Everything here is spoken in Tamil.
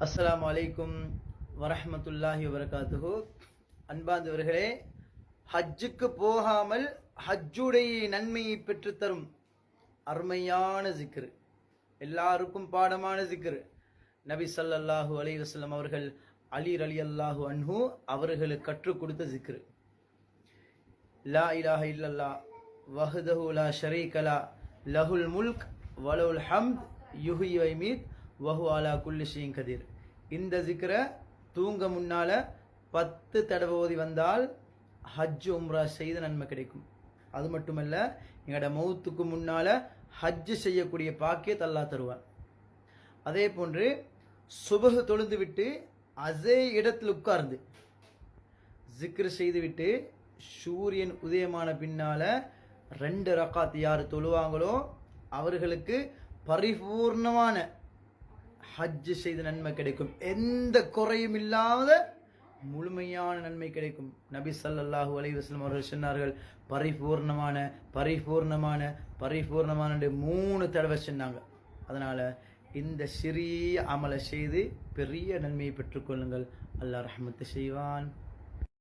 அஸ்ஸலாமு அலைக்கும் வரஹ்மத்துல்லாஹி வபரகாத்துஹு. அன்பார்ந்தவர்களே, ஹஜ்ஜுக்கு போகாமல் ஹஜ்ஜுடைய நன்மையை பெற்றுத்தரும் அருமையான ஜிக்ரு, எல்லாருக்கும் பாடமான ஜிக்ரு. நபி ஸல்லல்லாஹு அலைஹி வஸல்லம் அவர்கள் அலி ரலியல்லாஹு அன்ஹு அவர்களுக்கு கற்றுக் கொடுத்த ஜிக்ரு. லா இலாஹ இல்லல்லாஹ் வஹ்தஹு லா ஷரீக லஹ் லஹுல் முல்க் வலஹுல் ஹம்த் யுஹ்யி வ யுமீத் வஹுவ அலா குல்லி ஷைஇன் கதீர். இந்த ஜிக்ரை தூங்க முன்னால 10 தடவை ஓதி வந்தால் ஹஜ் உம்ரா செய்த நன்மை கிடைக்கும். அது மட்டுமல்ல, எங்களோட மௌத்துக்கு முன்னால ஹஜ் செய்யக்கூடிய பாக்கியத்தை அல்லாஹ் தருவார். அதே போன்று சுபஹ் தொழுது விட்டு அதே இடத்தில் உட்கார்ந்து ஜிக்ரு செய்துவிட்டு சூரியன் உதயமான பின்னால 2 ரக்காத் யார் தொழுவாங்களோ அவர்களுக்கு பரிபூர்ணமான ஹஜ் செய்த நன்மை கிடைக்கும். எந்த குறையும் இல்லாத முழுமையான நன்மை கிடைக்கும். நபி ஸல்லல்லாஹு அலைஹி வஸல்லம் அவர்கள் சொன்னார்கள், பரிபூர்ணமான பரிபூர்ணமான பரிபூர்ணமான 3 தடவை சொன்னாங்க. அதனால இந்த சிறிய அமலை செய்து பெரிய நன்மையை பெற்றுக்கொள்ளுங்கள். அல்லாஹ் ரஹ்மத்து செய்வான்.